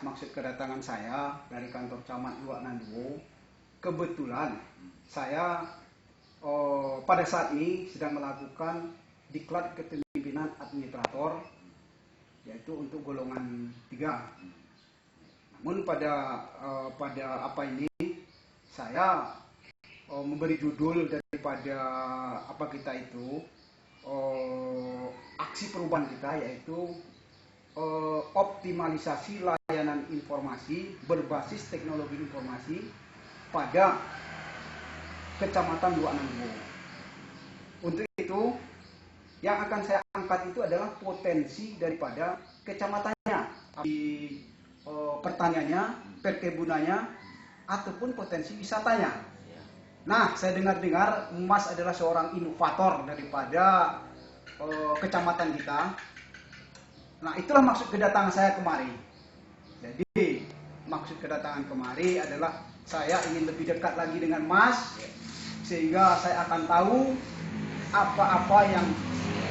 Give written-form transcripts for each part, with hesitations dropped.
maksud kedatangan saya dari kantor Camat Luak Nanduo, kebetulan saya pada saat ini sedang melakukan diklat kepemimpinan administrator, yaitu untuk golongan 3. Namun pada apa ini saya memberi judul daripada apa kita itu aksi perubahan kita, yaitu optimalisasi layanan informasi berbasis teknologi informasi pada Kecamatan Luak Nanduo. Untuk itu yang akan saya angkat itu adalah potensi daripada kecamatannya, di pertaniannya, perkebunannya, ataupun potensi wisatanya. Nah, saya dengar-dengar Mas adalah seorang inovator daripada kecamatan kita. Nah, itulah maksud kedatangan saya kemari. Jadi, maksud kedatangan kemari adalah saya ingin lebih dekat lagi dengan Mas, sehingga saya akan tahu apa-apa yang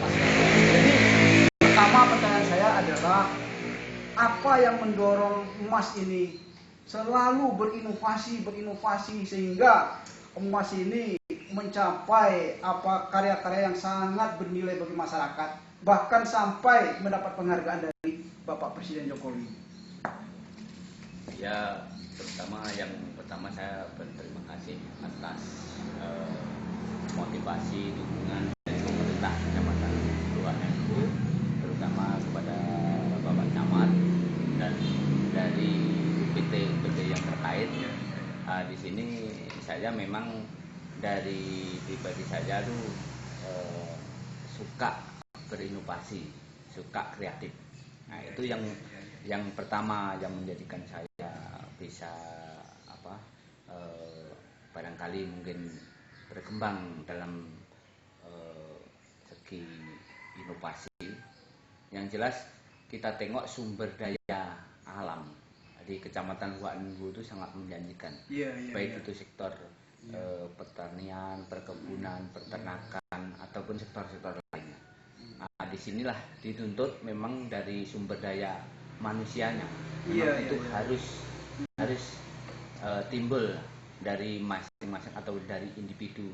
Mas lakukan. Jadi, pertama pertanyaan saya adalah, apa yang mendorong Mas ini selalu berinovasi sehingga Mas ini mencapai karya-karya yang sangat bernilai bagi masyarakat, bahkan sampai mendapat penghargaan dari Bapak Presiden Jokowi? Ya, yang pertama saya berterima kasih atas motivasi dukungan dari pemerintah Kecamatan Luak Nanduo, terutama kepada Bapak Camat dan dari UPT yang terkait. Di sini saya memang dari pribadi saya tuh suka berinovasi, suka kreatif. Nah, itu yang pertama yang menjadikan saya bisa barangkali mungkin berkembang dalam segi inovasi. Yang jelas kita tengok sumber daya alam di Kecamatan Luak Nanduo itu sangat menjanjikan, baik itu sektor pertanian, perkebunan, peternakan, ataupun sektor-sektor lainnya. Nah, disinilah dituntut memang dari sumber daya manusianya, itu harus timbul dari masing-masing atau dari individu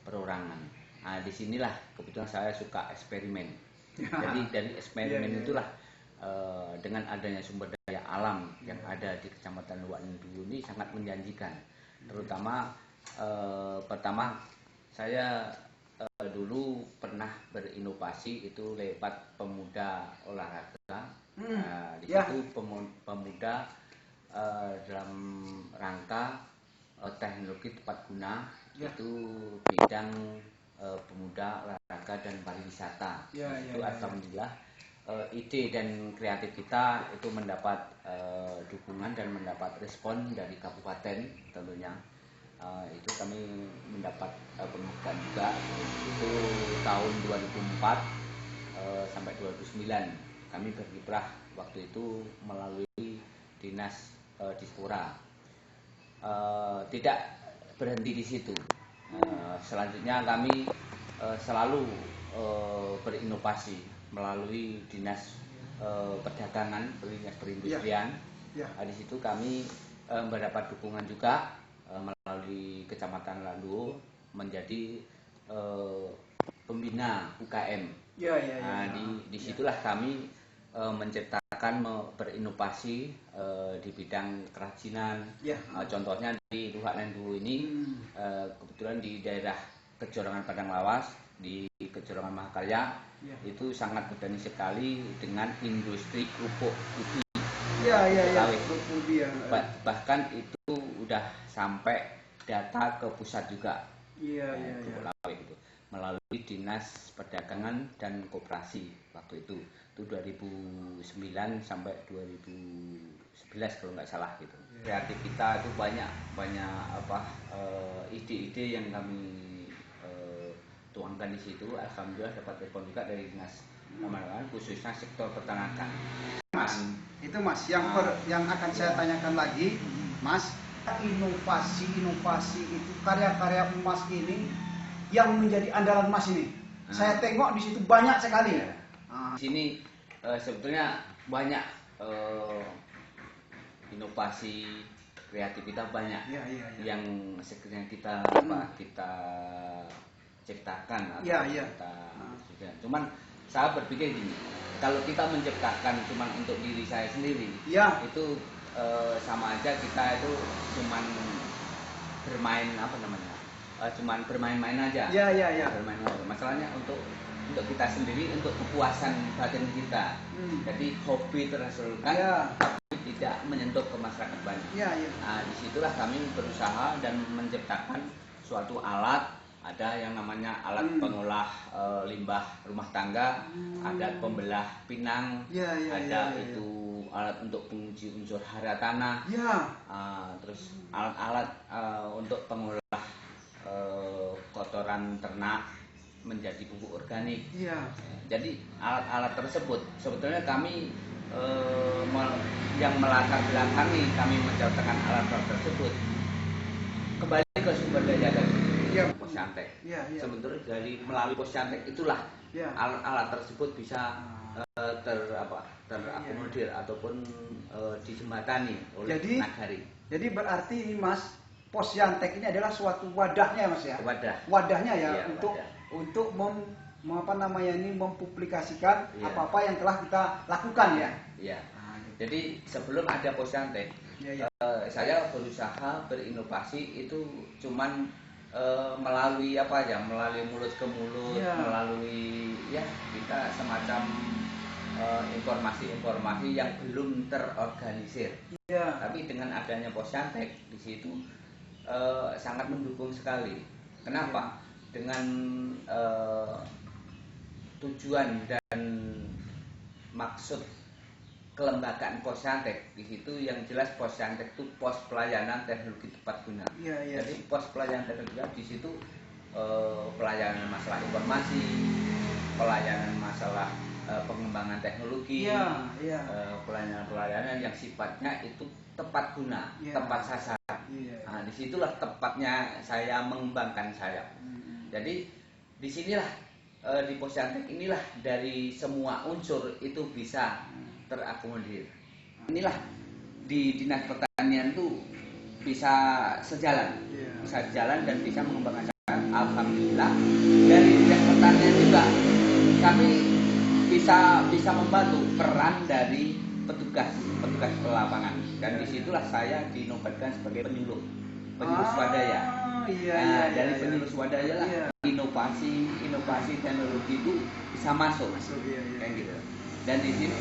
perorangan. Nah, disinilah kebetulan saya suka eksperimen. Jadi dari eksperimen itulah dengan adanya sumber daya alam yang ada di Kecamatan Luak Nanduo ini sangat menjanjikan. Terutama pertama saya dulu pernah berinovasi itu lewat pemuda olahraga. Di situ pemuda dalam rangka teknologi tepat guna, itu bidang pemuda olahraga dan pariwisata. Itu alhamdulillah ide dan kreatif kita itu mendapat dukungan dan mendapat respon dari kabupaten tentunya. Itu kami mendapat penghargaan juga. Itu tahun 2004 sampai 2009 kami berkiprah waktu itu melalui dinas Dispora. Tidak berhenti di situ. Selanjutnya kami selalu berinovasi melalui dinas perdagangan, dinas perindustrian. Di situ kami mendapat dukungan juga melalui Kecamatan Nanduo menjadi pembina UKM. Di situlah kami menciptakan, berinovasi di bidang kerajinan. Contohnya di Luak Nanduo ini kebetulan di daerah Kejorangan Padang Lawas, di Kejorangan Mahakarya, itu sangat modernis sekali dengan industri kerupuk ubi. Bahkan itu udah sampai data ke pusat juga. Kerupuk lawik itu melalui Dinas Perdagangan dan Koperasi waktu itu 2009 sampai 2011 kalau nggak salah gitu. Kreatif kita itu banyak ide-ide yang kami tuangkan di situ. Alhamdulillah dapat respon juga dari dinas pemandangan, khususnya sektor peternakan. Mas, itu Mas yang akan saya tanyakan lagi, Mas, inovasi itu karya-karya Mas ini yang menjadi andalan Mas ini. Saya tengok di situ banyak sekali. Di sini sebetulnya banyak inovasi kreativitas banyak yang sekiranya kita kita ciptakan atau kita cuman saya berpikir gini, kalau kita menciptakan cuman untuk diri saya sendiri itu sama aja kita itu cuman bermain cuman bermain-main aja. Bermain aja. Masalahnya untuk kita sendiri, untuk kepuasan batin kita. Jadi hobi tersalurkan tapi tidak menyentuh ke masyarakat banyak. Nah, disitulah kami berusaha dan menciptakan suatu alat. Ada yang namanya alat pengolah limbah rumah tangga, ada pembelah pinang, ada itu alat untuk penguji unsur hara tanah, terus alat-alat untuk pengolah kotoran ternak menjadi pupuk organik. Jadi alat-alat tersebut sebetulnya kami yang melatar belakangi kami menciptakan alat-alat tersebut kembali ke sumber daya tadi. Posyantek. Sebetulnya dari melalui posyantek itulah alat-alat tersebut bisa terakomodir ataupun dijembatani oleh nagari. Jadi berarti ini Mas, posyantek ini adalah suatu wadahnya Mas ya. Wadahnya untuk mempublikasikan apa-apa yang telah kita lakukan ya. Jadi sebelum ada posyantek, saya berusaha berinovasi itu cuman melalui melalui mulut ke mulut, melalui kita semacam informasi-informasi yang belum terorganisir. Tapi dengan adanya posyantek di situ sangat mendukung sekali. Kenapa? Dengan tujuan dan maksud kelembagaan posyantek di situ yang jelas posyantek itu pos pelayanan teknologi tepat guna. Jadi pos pelayanan teknologi di situ pelayanan masalah informasi, pelayanan masalah pengembangan teknologi, pelayanan yang sifatnya itu tepat guna, tepat sasaran. Nah, disitulah tepatnya saya mengembangkan sayap. Jadi disinilah di posyantek inilah dari semua unsur itu bisa terakomodir. Inilah di dinas pertanian itu bisa sejalan, dan bisa mengembangkan. Alhamdulillah dari dinas pertanian juga kami bisa membantu peran dari petugas lapangan, dan disitulah saya dinobatkan sebagai penyuluh swadaya. Dari penyuluh swadaya lah inovasi teknologi itu bisa masuk kayak gitu. Dan di sini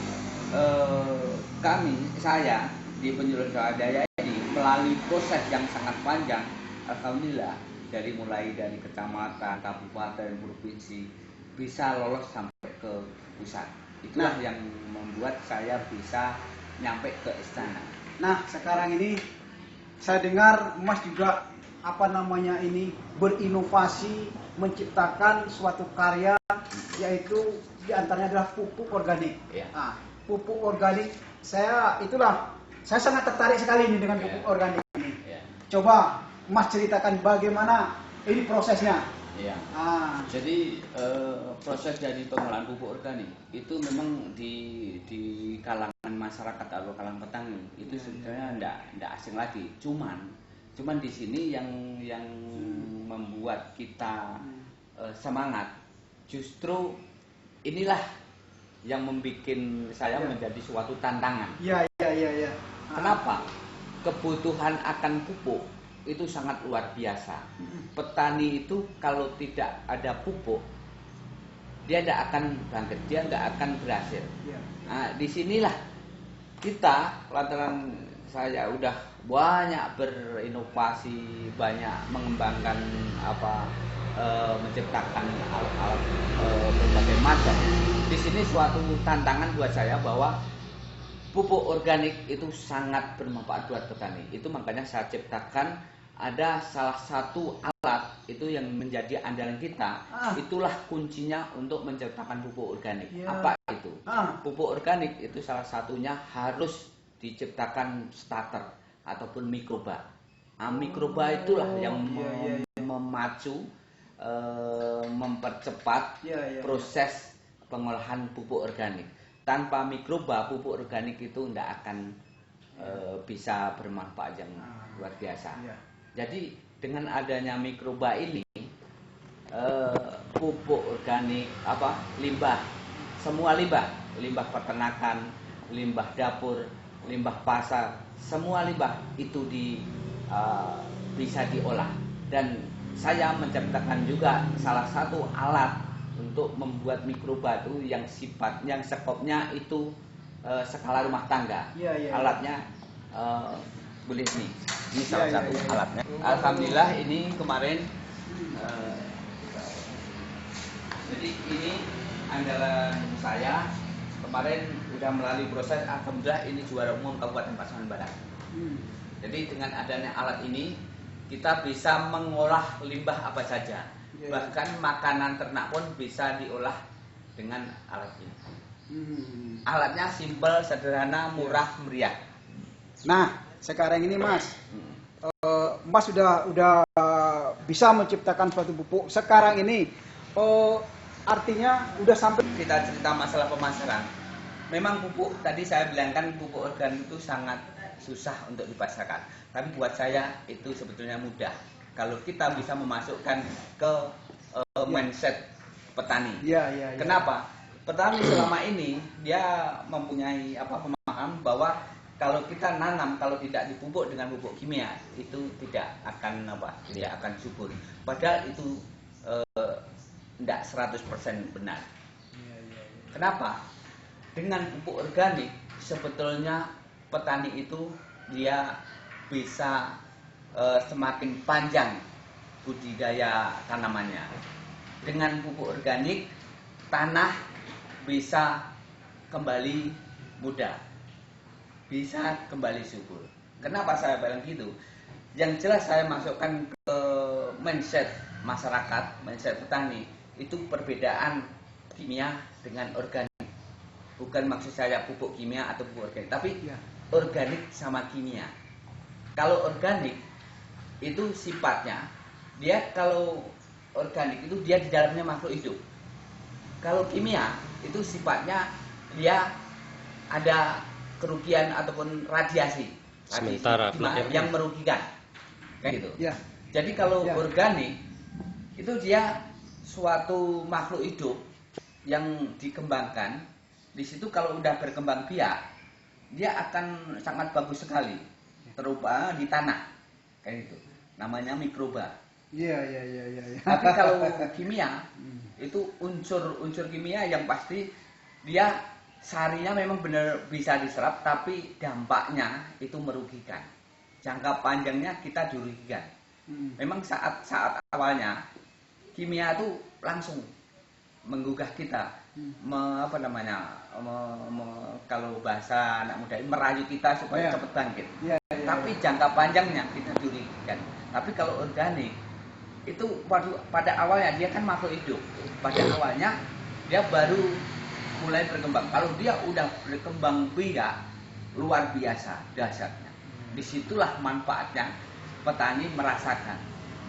saya di penyuluh swadaya ini melalui proses yang sangat panjang, alhamdulillah mulai dari kecamatan, kabupaten, provinsi bisa lolos sampai ke pusat. Itulah yang membuat saya bisa nyampe ke istana. Nah, sekarang ini saya dengar Mas juga berinovasi, menciptakan suatu karya, yaitu diantaranya adalah pupuk organik. Pupuk organik, saya sangat tertarik sekali ini dengan pupuk organik ini. Coba Mas ceritakan bagaimana ini prosesnya. Jadi proses dari pengolahan pupuk organik itu memang di kalangan masyarakat atau kalangan petani itu sebenarnya tidak asing lagi. Cuman di sini yang membuat kita semangat, justru inilah yang membuat saya menjadi suatu tantangan. Kenapa? Kebutuhan akan pupuk itu sangat luar biasa. Petani itu kalau tidak ada pupuk, dia tidak akan bangkit, dia tidak akan berhasil. Nah, disinilah kita, lantaran saya udah banyak berinovasi, banyak mengembangkan menciptakan alat-alat berbagai macam. Di sini suatu tantangan buat saya bahwa pupuk organik itu sangat bermanfaat buat petani. Itu makanya saya ciptakan ada salah satu alat itu yang menjadi andalan kita. Itulah kuncinya untuk menciptakan pupuk organik. Apa itu? Pupuk organik itu salah satunya harus diciptakan starter ataupun mikroba. Mikroba itulah yang memacu, mempercepat proses pengolahan pupuk organik. Tanpa mikroba, pupuk organik itu tidak akan bisa bermanfaat yang luar biasa. Jadi dengan adanya mikroba ini, pupuk organik, limbah, semua limbah peternakan, limbah dapur, limbah pasar, semua limbah itu bisa diolah. Dan saya menciptakan juga salah satu alat untuk membuat mikroba itu yang skopnya itu skala rumah tangga. Alatnya boleh nih. Ini salah satu alatnya. Alhamdulillah ini kemarin. Jadi ini andalan saya kemarin sudah melalui proses. Alhamdulillah ini juara umum Kabupaten Pasaman Barat. Jadi dengan adanya alat ini kita bisa mengolah limbah apa saja. Bahkan makanan ternak pun bisa diolah dengan alat ini. Alatnya simpel, sederhana, murah, meriah. Nah, sekarang ini Mas, Mas sudah bisa menciptakan suatu pupuk. Sekarang ini artinya udah sampai kita cerita masalah pemasaran. Memang pupuk tadi saya bilangkan pupuk organik itu sangat susah untuk dipasarkan. Tapi buat saya itu sebetulnya mudah. Kalau kita bisa memasukkan ke mindset petani. Kenapa? Petani selama ini dia mempunyai pemahaman bahwa kalau kita nanam, kalau tidak dipupuk dengan pupuk kimia itu tidak akan tidak akan subur. Padahal itu tidak 100% benar. Kenapa? Dengan pupuk organik sebetulnya petani itu dia bisa semakin panjang budidaya tanamannya. Dengan pupuk organik tanah bisa kembali muda, bisa kembali subur. Kenapa saya bilang gitu? Yang jelas saya masukkan ke mindset masyarakat, mindset petani, itu perbedaan kimia dengan organik. Bukan maksud saya pupuk kimia atau pupuk organik, tapi organik sama kimia. Kalau organik itu sifatnya, dia kalau organik itu dia di dalamnya makhluk hidup. Kalau kimia itu sifatnya dia ada kerugian ataupun radiasi yang merugikan, kayak gitu. Jadi kalau organik itu dia suatu makhluk hidup yang dikembangkan. Di situ kalau udah berkembang biak, dia akan sangat bagus sekali, terutama di tanah, kayak gitu. Namanya mikroba. Tapi kalau kimia itu unsur kimia yang pasti dia sarinya memang benar bisa diserap, tapi dampaknya itu merugikan. Jangka panjangnya kita dirugikan. Memang saat awalnya kimia itu langsung menggugah kita, kalau bahasa anak muda merayu kita supaya cepat bangkit. Tapi jangka panjangnya kita dirugikan. Tapi kalau organik itu pada awalnya dia kan makhluk hidup. Pada awalnya dia baru mulai berkembang. Kalau dia udah berkembang biak luar biasa dahsyatnya. Disitulah manfaatnya petani merasakan.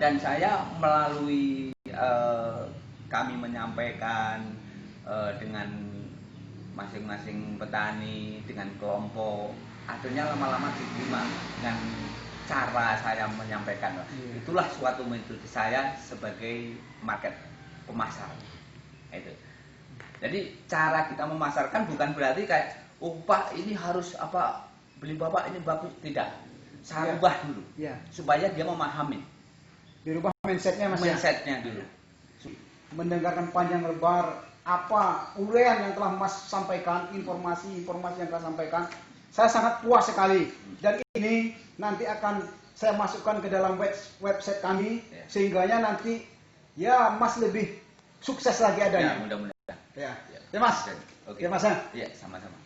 Dan saya melalui kami menyampaikan dengan masing-masing petani, dengan kelompok, akhirnya lama-lama diterima dengan cara saya menyampaikan. Itulah suatu metode saya sebagai market pemasar. Itu. Jadi cara kita memasarkan bukan berarti kayak, Pak ini harus beli Bapak ini bagus, tidak. Saya ubah dulu supaya dia memahami. Dirubah mindsetnya Mas. Mindsetnya dulu. Mendengarkan panjang lebar apa uraian yang telah Mas sampaikan, informasi-informasi yang telah sampaikan, saya sangat puas sekali. Dan ini nanti akan saya masukkan ke dalam website kami, sehingganya nanti Mas lebih sukses lagi adanya. Mudah-mudahan. Ya Mas. Oke. Ya Mas. Iya, sama-sama.